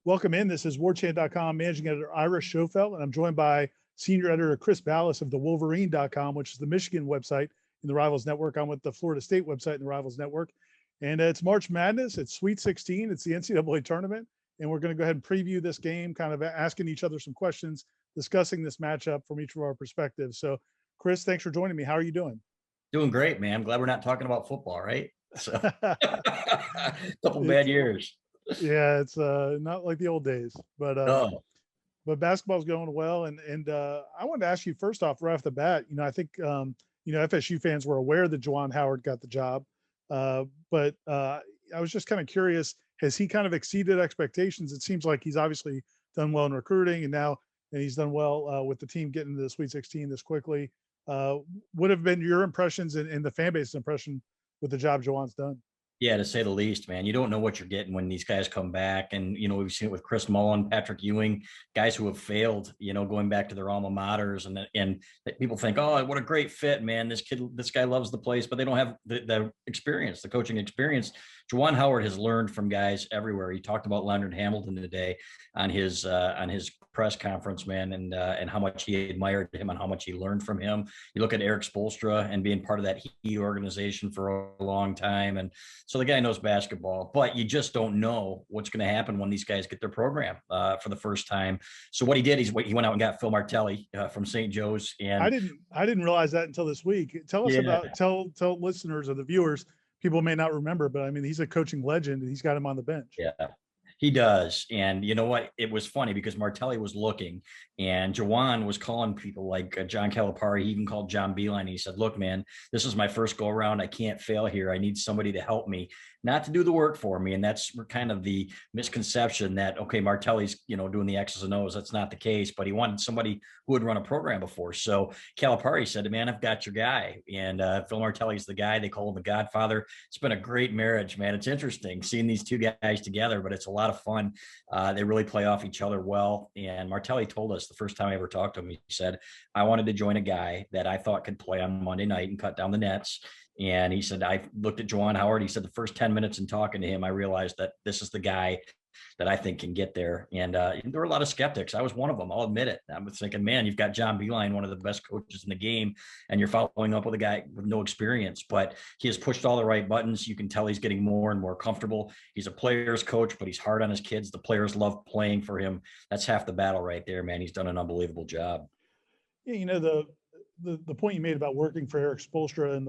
Welcome in. This is WarChant.com managing editor Ira Schoffell, and I'm joined by senior editor Chris Balas of the Wolverine.com, which is the Michigan website in the Rivals Network. I'm with the Florida State website in the Rivals Network. And it's March Madness. It's Sweet 16. It's the NCAA tournament. And we're going to go ahead and preview this game, kind of asking each other some questions, discussing this matchup from each of our perspectives. So, Chris, thanks for joining me. How are you doing? Doing great, man. I'm glad we're not talking about football, right? So, couple bad years. Yeah, it's not like the old days, but No. but basketball's going well. And I wanted to ask you first off, right off the bat, I think FSU fans were aware that Juwan Howard got the job, but I was just kind of curious, has he kind of exceeded expectations? It seems like he's obviously done well in recruiting, and he's done well with the team getting to the Sweet 16 this quickly. What have been your impressions and the fan base's impression with the job Juwan's done? Yeah, to say the least, man. You don't know what you're getting when these guys come back. And, we've seen it with Chris Mullen, Patrick Ewing, guys who have failed, going back to their alma maters. And people think, oh, what a great fit, man. This guy loves the place, but they don't have the experience, the coaching experience. Juwan Howard has learned from guys everywhere. He talked about Leonard Hamilton today on his press conference, man, and how much he admired him and how much he learned from him. You look at Eric Spoelstra and being part of that Heat organization for a long time. And so the guy knows basketball, but you just don't know what's going to happen when these guys get their program for the first time. So what he did is he went out and got Phil Martelli from St. Joe's. And I didn't realize that until this week. Tell us tell listeners or the viewers, people may not remember, but I mean, he's a coaching legend and he's got him on the bench. Yeah. He does. And you know what? It was funny because Martelli was looking and Juwan was calling people like John Calipari. He even called John Beilein. He said, look, man, this is my first go around. I can't fail here. I need somebody to help me, not to do the work for me. And that's kind of the misconception that, okay, Martelli's, doing the X's and O's. That's not the case, but he wanted somebody who had run a program before. So Calipari said, man, I've got your guy. And Phil Martelli's the guy. They call him the Godfather. It's been a great marriage, man. It's interesting seeing these two guys together, but it's a lot of fun. They really play off each other well. And Martelli told us the first time I ever talked to him, he said, I wanted to join a guy that I thought could play on Monday night and cut down the nets. And he said, I looked at Juwan Howard. He said, the first 10 minutes in talking to him, I realized that this is the guy that I think can get there. And there were a lot of skeptics. I was one of them. I'll admit it. I was thinking, man, you've got John Beilein, one of the best coaches in the game, and you're following up with a guy with no experience. But he has pushed all the right buttons. You can tell he's getting more and more comfortable. He's a player's coach, but he's hard on his kids. The players love playing for him. That's half the battle right there, man. He's done an unbelievable job. Yeah, the point you made about working for Eric Spoelstra, and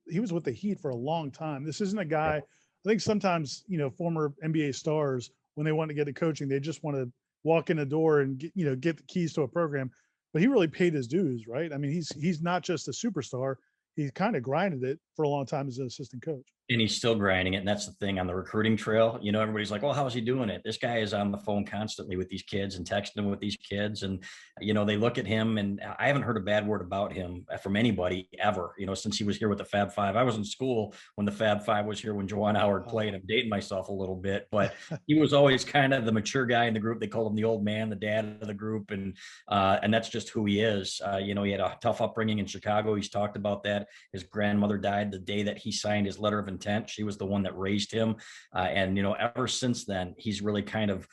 he was with the Heat for a long time. This isn't a guy. Yeah. I think sometimes former NBA stars, when they want to get into coaching, they just want to walk in the door and get the keys to a program. But he really paid his dues, right? I mean, he's not just a superstar. He kind of grinded it for a long time as an assistant coach. And he's still grinding it. And that's the thing on the recruiting trail. Everybody's like, well, how is he doing it? This guy is on the phone constantly with these kids and texting them with these kids. And, they look at him, and I haven't heard a bad word about him from anybody ever, since he was here with the Fab Five. I was in school when the Fab Five was here, when Juwan Howard played. I'm dating myself a little bit, but he was always kind of the mature guy in the group. They called him the old man, the dad of the group. And that's just who he is. He had a tough upbringing in Chicago. He's talked about that. His grandmother died the day that he signed his letter of intent. She was the one that raised him. And ever since then, he's really kind of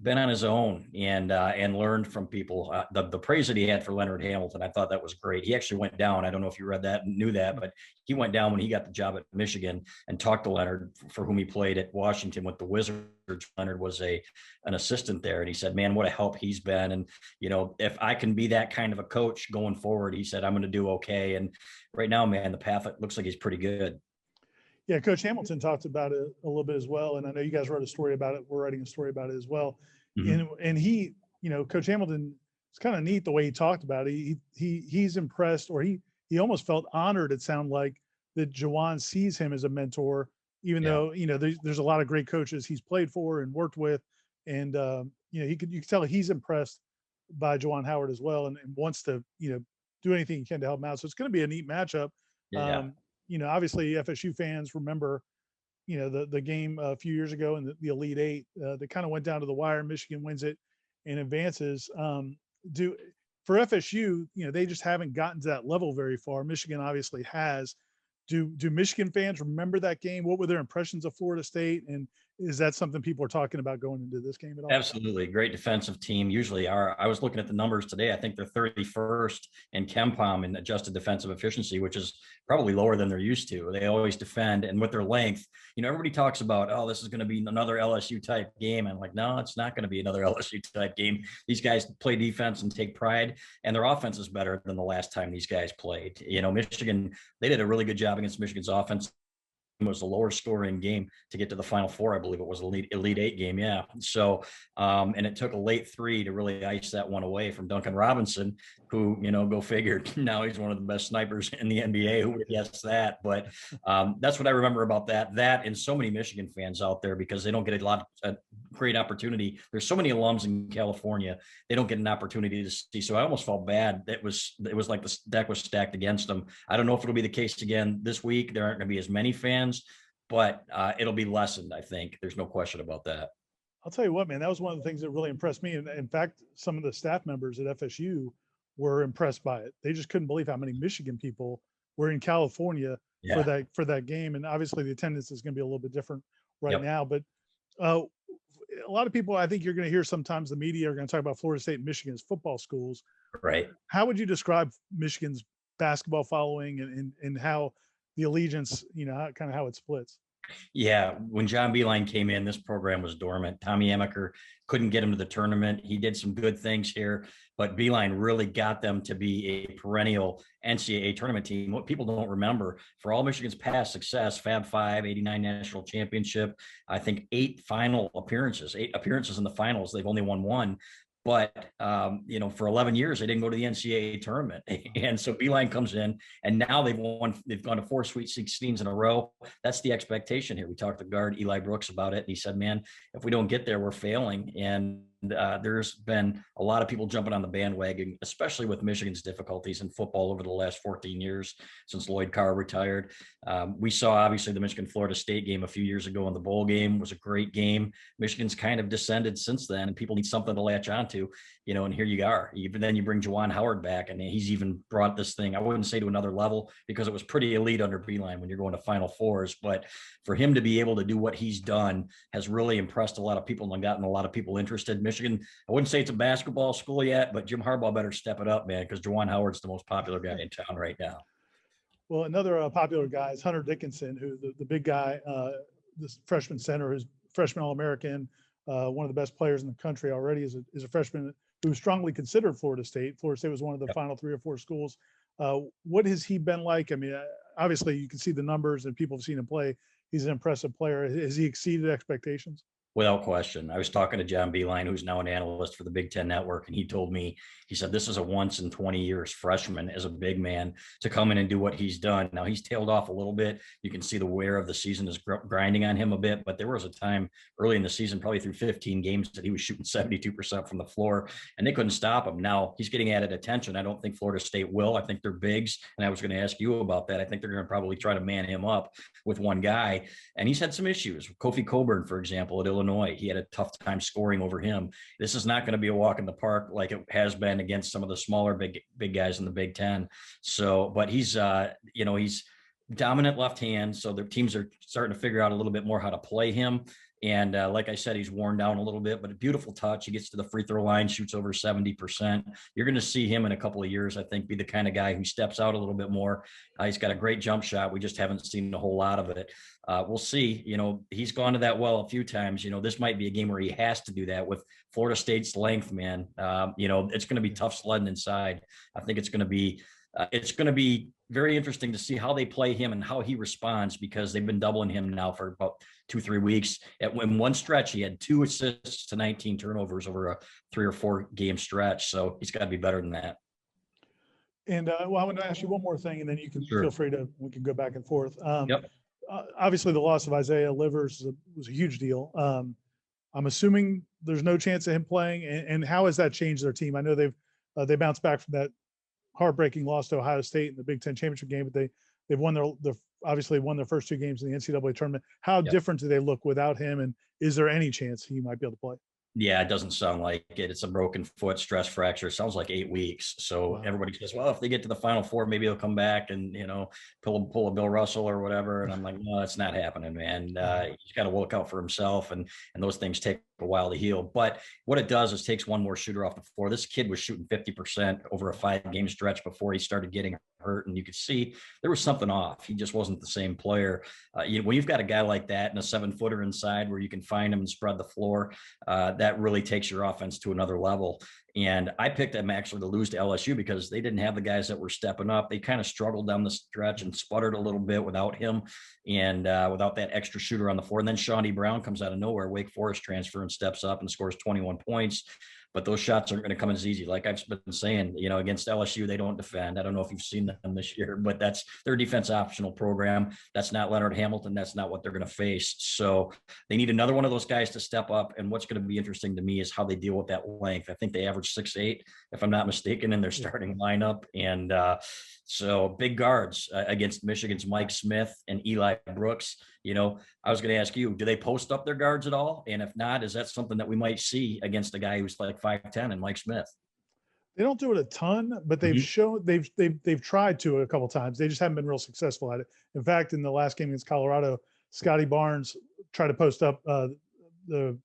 been on his own and learned from people. The praise that he had for Leonard Hamilton, I thought that was great. He actually went down. I don't know if you read that and knew that, but he went down when he got the job at Michigan and talked to Leonard, for whom he played at Washington with the Wizards. Leonard was an assistant there. And he said, man, what a help he's been. And, if I can be that kind of a coach going forward, he said, I'm going to do okay. And right now, man, the path, it looks like he's pretty good. Yeah, Coach Hamilton talked about it a little bit as well, and I know you guys wrote a story about it. We're writing a story about it as well. Mm-hmm. And he, Coach Hamilton, it's kind of neat the way he talked about it. He's impressed, or he almost felt honored. It sounded like that Juwan sees him as a mentor, even though there's a lot of great coaches he's played for and worked with, and you can tell he's impressed by Juwan Howard as well, and wants to do anything he can to help him out. So it's going to be a neat matchup. Yeah. Obviously FSU fans remember, the game a few years ago in the Elite Eight that kind of went down to the wire. Michigan wins it and advances. For FSU, they just haven't gotten to that level very far. Michigan obviously has. Do Michigan fans remember that game? What were their impressions of Florida State? And Is that something people are talking about going into this game at all? Absolutely. Great defensive team. Usually I was looking at the numbers today. I think they're 31st in KenPom in adjusted defensive efficiency, which is probably lower than they're used to. They always defend. And with their length, everybody talks about, oh, this is going to be another LSU type game. I'm like, no, it's not going to be another LSU type game. These guys play defense and take pride, and their offense is better than the last time these guys played. Michigan, they did a really good job against Michigan's offense. Was a lower scoring game to get to the Final Four. I believe it was Elite Eight game. Yeah. So, and it took a late 3 to really ice that one away from Duncan Robinson, who, go figure. Now he's one of the best snipers in the NBA. Who would guess that? But that's what I remember about that. That and so many Michigan fans out there, because they don't get a great opportunity. There's so many alums in California. They don't get an opportunity to see. So I almost felt bad. It was like the deck was stacked against them. I don't know if it'll be the case again this week. There aren't going to be as many fans, but it'll be lessened. I think there's no question about that. I'll tell you what, man, that was one of the things that really impressed me. And in fact, some of the staff members at FSU were impressed by it. They just couldn't believe how many Michigan people were in California for that game. And obviously the attendance is going to be a little bit different now, but a lot of people, I think you're going to hear sometimes the media are going to talk about Florida State and Michigan as football schools. Right. How would you describe Michigan's basketball following and how the allegiance, how it splits? Yeah, when John Beilein came in, this program was dormant. Tommy Amaker couldn't get him to the tournament. He did some good things here, but Beilein really got them to be a perennial NCAA tournament team. What people don't remember, for all Michigan's past success, Fab Five, 89 national championship, I think 8 appearances in the finals. They've only won 1. But, for 11 years, they didn't go to the NCAA tournament. And so Beilein comes in, and now they've gone to 4 Sweet 16s in a row. That's the expectation here. We talked to guard Eli Brooks about it, and he said, man, if we don't get there, we're failing. And there's been a lot of people jumping on the bandwagon, especially with Michigan's difficulties in football over the last 14 years since Lloyd Carr retired. We saw, obviously, the Michigan-Florida State game a few years ago in the bowl game. It was a great game. Michigan's kind of descended since then, and people need something to latch onto, and here you are. Even then you bring Juwan Howard back, and he's even brought this thing, I wouldn't say to another level, because it was pretty elite under Beilein when you're going to Final Fours. But for him to be able to do what he's done has really impressed a lot of people and gotten a lot of people interested. Michigan, I wouldn't say it's a basketball school yet, but Jim Harbaugh better step it up, man, because Juwan Howard's the most popular guy in town right now. Well, another popular guy is Hunter Dickinson, who the big guy, this freshman center, who's freshman All-American, one of the best players in the country already, is a freshman who strongly considered Florida State. Florida State was one of the final 3 or 4 schools. What has he been like? I mean, obviously you can see the numbers and people have seen him play. He's an impressive player. Has he exceeded expectations? Without question. I was talking to John Beilein, who's now an analyst for the Big Ten Network, and he told me, he said, this is a once in 20 years freshman as a big man to come in and do what he's done. Now, he's tailed off a little bit. You can see the wear of the season is grinding on him a bit, but there was a time early in the season, probably through 15 games, that he was shooting 72% from the floor, and they couldn't stop him. Now, he's getting added attention. I don't think Florida State will. I think they're bigs, and I was going to ask you about that. I think they're going to probably try to man him up with one guy, and he's had some issues. Kofi Coburn, for example, at Illinois, he had a tough time scoring over him. This is not going to be a walk in the park like it has been against some of the smaller big guys in the Big Ten. So, but he's he's dominant left hand, so the teams are starting to figure out a little bit more how to play him. And like I said, he's worn down a little bit, but a beautiful touch. He gets to the free throw line, shoots over 70%. You're going to see him in a couple of years, I think, be the kind of guy who steps out a little bit more. He's got a great jump shot. We just haven't seen a whole lot of it. We'll see. He's gone to that well a few times. This might be a game where he has to do that with Florida State's length, man. It's going to be tough sledding inside. I think it's going to be very interesting to see how they play him and how he responds, because they've been doubling him now for about 2-3 weeks. In one stretch, he had 2 assists to 19 turnovers over a 3 or 4 game stretch. So he's got to be better than that. And I want to ask you one more thing, and then you can feel free to, we can go back and forth. Yep. Obviously the loss of Isaiah Livers was a huge deal. I'm assuming there's no chance of him playing, and how has that changed their team? I know they bounced back from that heartbreaking loss to Ohio State in the Big Ten championship game, but they've won obviously won their first 2 games in the NCAA tournament. How different do they look without him, and is there any chance he might be able to play? Yeah, it doesn't sound like it. It's a broken foot, stress fracture. It sounds like 8 weeks. So Wow. everybody says, well, if they get to the Final Four, maybe they'll come back and, pull a Bill Russell or whatever. And I'm like, no, it's not happening, man. He's got to look out for himself, and those things take a while to heal. But what it does is takes one more shooter off the floor. This kid was shooting 50% over a 5-game stretch before he started getting hurt, and you could see there was something off. He just wasn't the same player. When you've got a guy like that and a 7-footer inside where you can find him and spread the floor, that really takes your offense to another level. And I picked them actually to lose to LSU because they didn't have the guys that were stepping up. They kind of struggled down the stretch and sputtered a little bit without him and without that extra shooter on the floor. And then Shawnee Brown comes out of nowhere, Wake Forest transfer, and steps up and scores 21 points. But those shots aren't going to come as easy. Like I've been saying, against LSU, they don't defend. I don't know if you've seen them this year, but that's their defense optional program. That's not Leonard Hamilton. That's not what they're going to face. So they need another one of those guys to step up. And what's going to be interesting to me is how they deal with that length. I think they average 6'8", if I'm not mistaken, in their starting lineup. And so big guards against Michigan's Mike Smith and Eli Brooks. I was going to ask you, do they post up their guards at all? And if not, is that something that we might see against a guy who's like 5'10" and Mike Smith? They don't do it a ton, but they've shown they've tried to a couple times. They just haven't been real successful at it. In fact, in the last game against Colorado, Scotty Barnes tried to post up the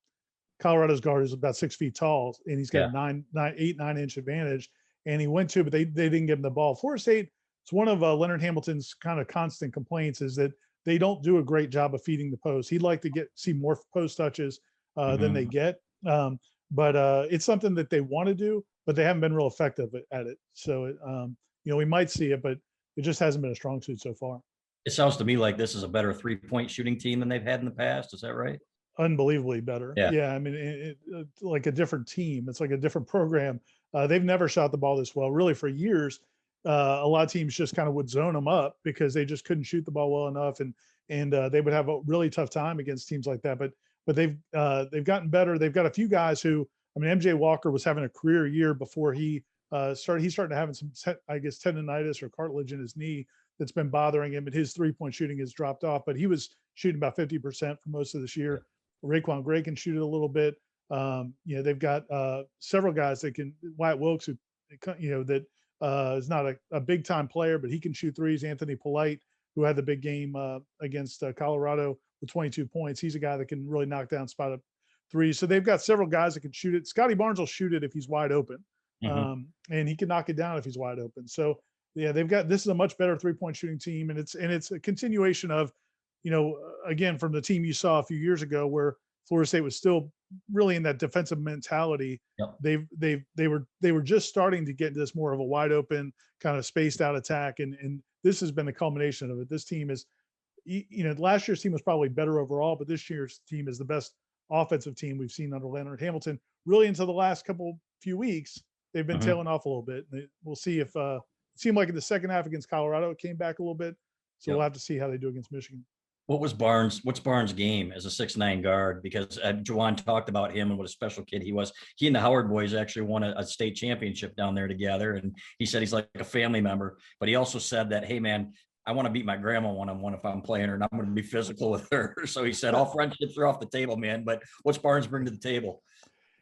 Colorado's guard is about 6 feet tall, and he's got a 9-inch advantage. And he went to, but they didn't give him the ball. Florida State, it's one of Leonard Hamilton's kind of constant complaints is that they don't do a great job of feeding the post. He'd like to see more post touches than they get. But it's something that they want to do, but they haven't been real effective at it. So, we might see it, but it just hasn't been a strong suit so far. It sounds to me like this is a better 3-point shooting team than they've had in the past. Is that right? Unbelievably better. Yeah. I mean, it's like a different team. It's like a different program. They've never shot the ball this well, really, for years. A lot of teams just kind of would zone them up because they just couldn't shoot the ball well enough, and they would have a really tough time against teams like that. But they've gotten better. They've got a few guys who, I mean, MJ Walker was having a career year before he started. He started having some, I guess, tendonitis or cartilage in his knee that's been bothering him, and his 3-point shooting has dropped off. But he was shooting about 50% for most of this year. Raekwon Gray can shoot it a little bit. They've got several guys that can. Wyatt Wilkes, who that is not a big time player, but he can shoot threes. Anthony Polite, who had the big game against Colorado with 22 points, he's a guy that can really knock down spot up threes. So they've got several guys that can shoot it. Scotty Barnes will shoot it if he's wide open, and he can knock it down if he's wide open. So they've got, this is a much better 3-point shooting team, and it's a continuation of, again, from the team you saw a few years ago where Florida State was still really in that defensive mentality. Yep. They were just starting to get this more of a wide open kind of spaced out attack, and this has been the culmination of it. This team is, last year's team was probably better overall, but this year's team is the best offensive team we've seen under Leonard Hamilton. Really, until the last few weeks, they've been tailing off a little bit. We'll see if it seemed like in the second half against Colorado it came back a little bit. So we'll have to see how they do against Michigan. What's Barnes' game as a 6'9" guard? Because Juwan talked about him and what a special kid he was. He and the Howard boys actually won a state championship down there together. And he said he's like a family member, but he also said that, hey man, I want to beat my grandma one-on-one if I'm playing her, and I'm going to be physical with her. So he said, all friendships are off the table, man. But what's Barnes bring to the table?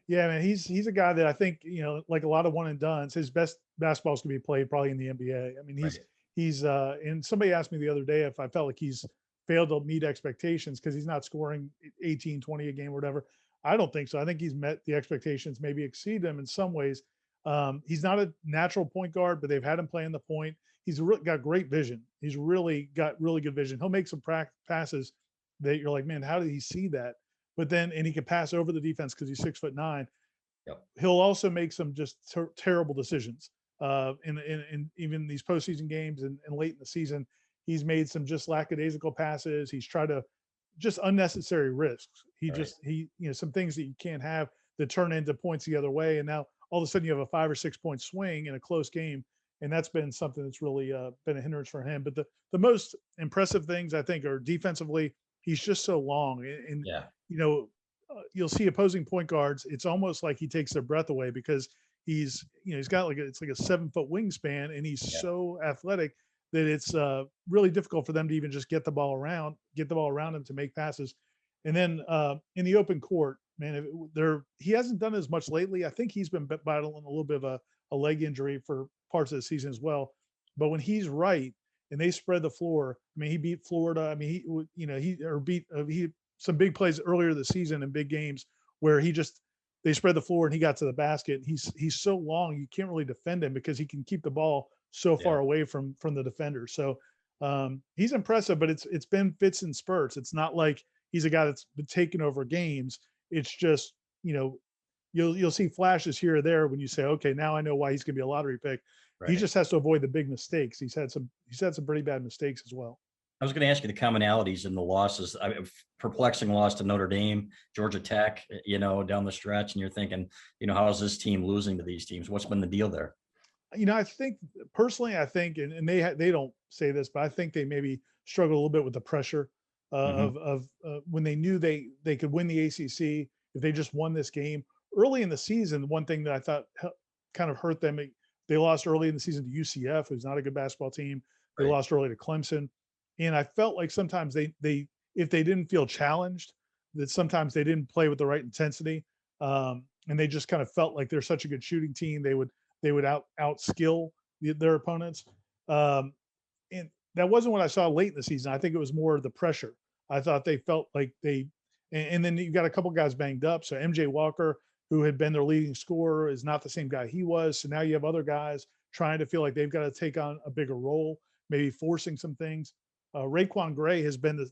Yeah, man, he's a guy that I think, like a lot of one and dones, his best basketball is going to be played probably in the NBA. I mean, he's and somebody asked me the other day if I felt like he's failed to meet expectations because he's not scoring 18, 20 a game or whatever. I don't think so. I think he's met the expectations, maybe exceed them in some ways. He's not a natural point guard, but they've had him playing the point. He's got great vision. He's really got really good vision. He'll make some passes that you're like, man, how did he see that? But then, and he can pass over the defense because he's 6'9". Yep. He'll also make some just terrible decisions in even these postseason games and late in the season. He's made some just lackadaisical passes. He's tried to just unnecessary risks. He some things that you can't have that turn into points the other way. And now all of a sudden you have a 5 or 6 point swing in a close game. And that's been something that's really been a hindrance for him. But the most impressive things I think are defensively, he's just so long. And you'll see opposing point guards. It's almost like he takes their breath away because he's got it's like a 7-foot wingspan, and he's so athletic that it's really difficult for them to even just get the ball around him to make passes. And then in the open court, man, he hasn't done as much lately. I think he's been battling a little bit of a leg injury for parts of the season as well. But when he's right and they spread the floor, I mean, he beat Florida. I mean, he some big plays earlier this season in big games where they spread the floor and he got to the basket. He's so long, you can't really defend him because he can keep the ball so far away from the defender. So he's impressive, but it's been fits and spurts. It's not like he's a guy that's been taking over games. It's just, you'll see flashes here or there when you say, okay, now I know why he's going to be a lottery pick. Right. He just has to avoid the big mistakes. He's had some pretty bad mistakes as well. I was going to ask you the commonalities in the losses. I mean, perplexing loss to Notre Dame, Georgia Tech, down the stretch, and you're thinking, how is this team losing to these teams? What's been the deal there? I think personally, and they don't say this, but I think they maybe struggle a little bit with the pressure of when they knew they could win the ACC if they just won this game early in the season. One thing that I thought kind of hurt them, they lost early in the season to UCF, who's not a good basketball team. They lost early to Clemson, and I felt like sometimes they if they didn't feel challenged, that sometimes they didn't play with the right intensity, and they just kind of felt like they're such a good shooting team. They would out skill their opponents. And that wasn't what I saw late in the season. I think it was more the pressure. I thought they felt like and then you got a couple guys banged up. So MJ Walker, who had been their leading scorer, is not the same guy he was. So now you have other guys trying to feel like they've got to take on a bigger role, maybe forcing some things. Raekwon Gray has been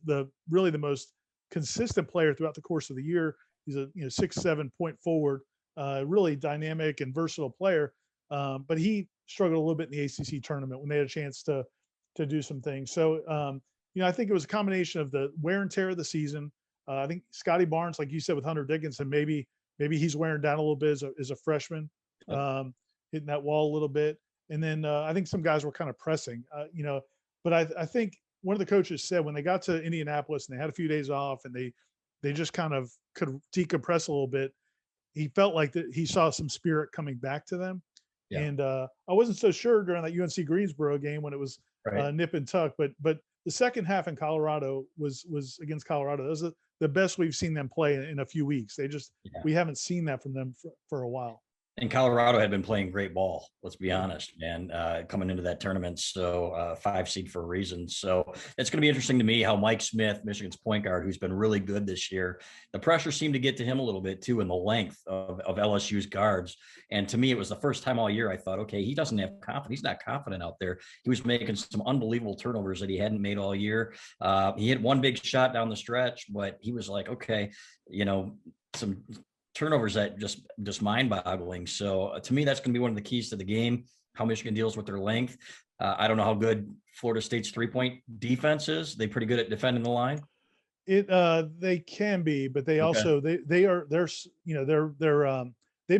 really the most consistent player throughout the course of the year. He's a 6'7" point forward, really dynamic and versatile player. But he struggled a little bit in the ACC tournament when they had a chance to do some things. So, I think it was a combination of the wear and tear of the season. I think Scotty Barnes, like you said, with Hunter Dickinson, maybe he's wearing down a little bit as a freshman, hitting that wall a little bit. And then I think some guys were kind of pressing, but I think one of the coaches said when they got to Indianapolis and they had a few days off and they just kind of could decompress a little bit, he felt like that he saw some spirit coming back to them. Yeah. And I wasn't so sure during that UNC Greensboro game when it was nip and tuck, but the second half in Colorado was against Colorado. That was the best we've seen them play in a few weeks. We haven't seen that from them for a while. And Colorado had been playing great ball, let's be honest, man, coming into that tournament. So 5 seed for a reason. So it's going to be interesting to me how Mike Smith, Michigan's point guard, who's been really good this year, the pressure seemed to get to him a little bit too in the length of LSU's guards. And to me, it was the first time all year I thought, okay, he doesn't have confidence. He's not confident out there. He was making some unbelievable turnovers that he hadn't made all year. He hit one big shot down the stretch, but he was like, okay, some turnovers that just mind-boggling. So to me, that's going to be one of the keys to the game, how Michigan deals with their length. I don't know how good Florida State's 3-point defense is. They pretty good at defending the line. They can be, but they also they've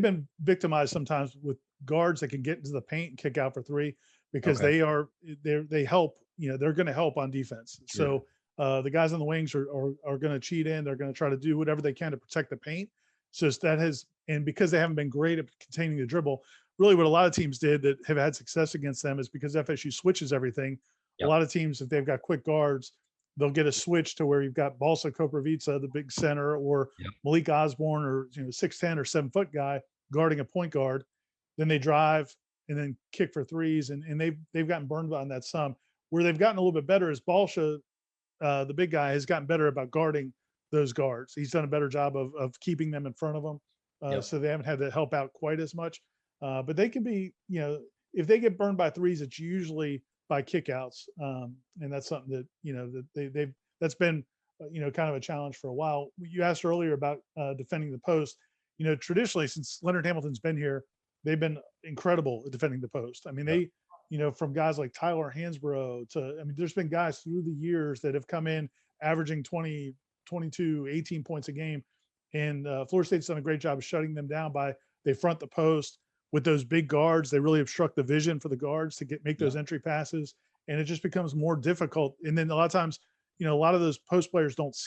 been victimized sometimes with guards that can get into the paint and kick out for three because they help. They're going to help on defense. Sure. So the guys on the wings are going to cheat in. They're going to try to do whatever they can to protect the paint. So and because they haven't been great at containing the dribble, really what a lot of teams did that have had success against them is because FSU switches everything. Yep. A lot of teams, if they've got quick guards, they'll get a switch to where you've got Balsa Koprivica, the big center, or Malik Osborne, or 6'10" or 7-foot guy guarding a point guard. Then they drive and then kick for threes, and they've gotten burned on that some. Where they've gotten a little bit better is Balsa, the big guy, has gotten better about guarding those guards. He's done a better job of keeping them in front of them. So they haven't had to help out quite as much. But they can be, if they get burned by threes, it's usually by kickouts. And that's something that, that's been, kind of a challenge for a while. You asked earlier about defending the post. Traditionally, since Leonard Hamilton's been here, they've been incredible at defending the post. I mean, from guys like Tyler Hansbrough there's been guys through the years that have come in averaging 20, 22, 18 points a game. And Florida State's done a great job of shutting them down they front the post with those big guards. They really obstruct the vision for the guards to make those entry passes. And it just becomes more difficult. And then a lot of times, a lot of those post players don't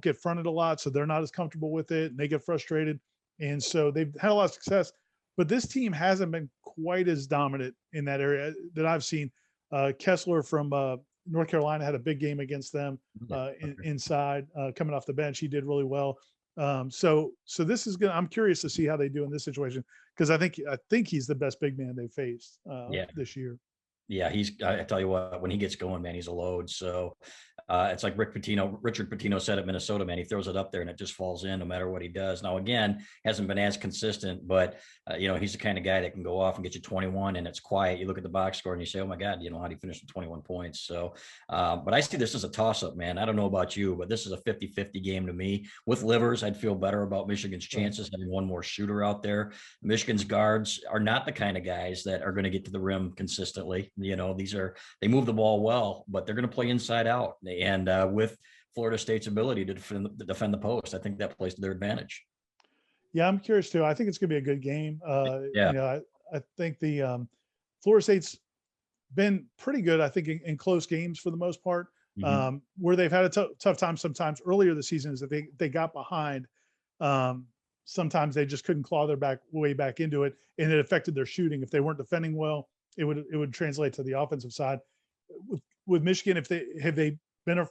get fronted a lot. So they're not as comfortable with it and they get frustrated. And so they've had a lot of success, but this team hasn't been quite as dominant in that area that I've seen. Kessler from North Carolina had a big game against them inside, coming off the bench. He did really well. So this is I'm curious to see how they do in this situation, because I think he's the best big man they faced Yeah. this year. Yeah, I tell you what, when he gets going, man, he's a load. So it's like Richard Pitino said at Minnesota, man, he throws it up there and it just falls in no matter what he does. Now, again, hasn't been as consistent, but he's the kind of guy that can go off and get you 21 and it's quiet. You look at the box score and you say, oh my God, how do you finish with 21 points? So, but I see this as a toss up, man. I don't know about you, but this is a 50-50 game to me. With Livers, I'd feel better about Michigan's chances having one more shooter out there. Michigan's guards are not the kind of guys that are going to get to the rim consistently. They move the ball well, but they're going to play inside out. And with Florida State's ability to defend the post, I think that plays to their advantage. Yeah, I'm curious too. I think it's going to be a good game. Yeah. I think the Florida State's been pretty good, I think, in close games for the most part. Mhm. Where they've had a tough time sometimes earlier this season is that they got behind. Sometimes they just couldn't claw their way back into it, and it affected their shooting. If they weren't defending well, it would translate to the offensive side. With Michigan, have they been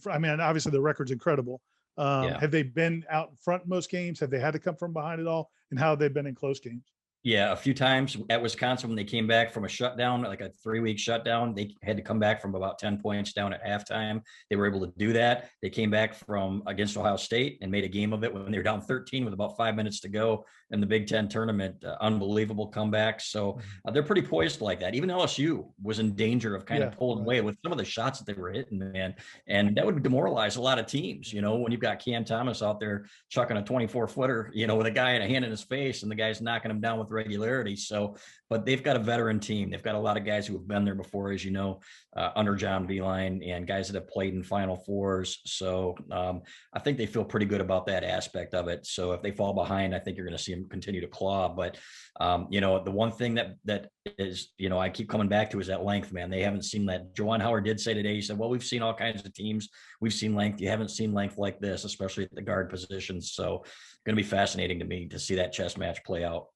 I mean, obviously the record's incredible. Yeah. Have they been out in front most games? Have they had to come from behind at all? And how have they been in close games? Yeah, a few times at Wisconsin when they came back from a shutdown, like a 3-week shutdown, they had to come back from about 10 points down at halftime. They were able to do that. They came back from against Ohio State and made a game of it when they were down 13 with about 5 minutes to go in the Big Ten tournament. Unbelievable comeback. So they're pretty poised like that. Even LSU was in danger of kind of pulling away with some of the shots that they were hitting, man. And that would demoralize a lot of teams, when you've got Cam Thomas out there chucking a 24-footer, with a guy in a hand in his face and the guy's knocking him down with regularity. So, but they've got a veteran team. They've got a lot of guys who have been there before, as you know, under John Beilein, and guys that have played in Final Fours. So I think they feel pretty good about that aspect of it. So if they fall behind, I think you're going to see them continue to claw. But the one thing that is, I keep coming back to is that length, man. They haven't seen that. Juwan Howard did say today, he said, well, we've seen all kinds of teams. We've seen length. You haven't seen length like this, especially at the guard positions. So going to be fascinating to me to see that chess match play out.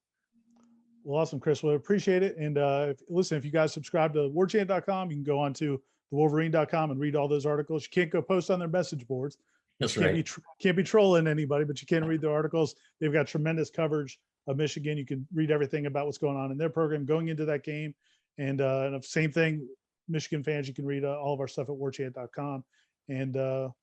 Well, awesome, Chris. Well, appreciate it. And if you guys subscribe to warchant.com, you can go on to the Wolverine.com and read all those articles. You can't go post on their message boards. That's right. Can't be trolling anybody, but you can read their articles. They've got tremendous coverage of Michigan. You can read everything about what's going on in their program going into that game. And same thing, Michigan fans, you can read all of our stuff at warchant.com. And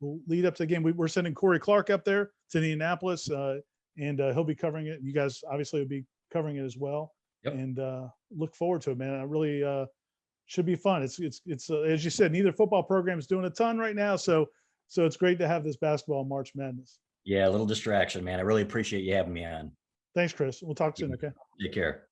we'll lead up to the game. We're sending Corey Clark up there to Indianapolis, and he'll be covering it. You guys obviously will be covering it as well. Yep. And look forward to it, man. I really should be fun. It's as you said, neither football program is doing a ton right now, so it's great to have this basketball March Madness. Yeah, a little distraction, man. I really appreciate you having me on. Thanks, Chris. We'll talk soon. Okay. Take care.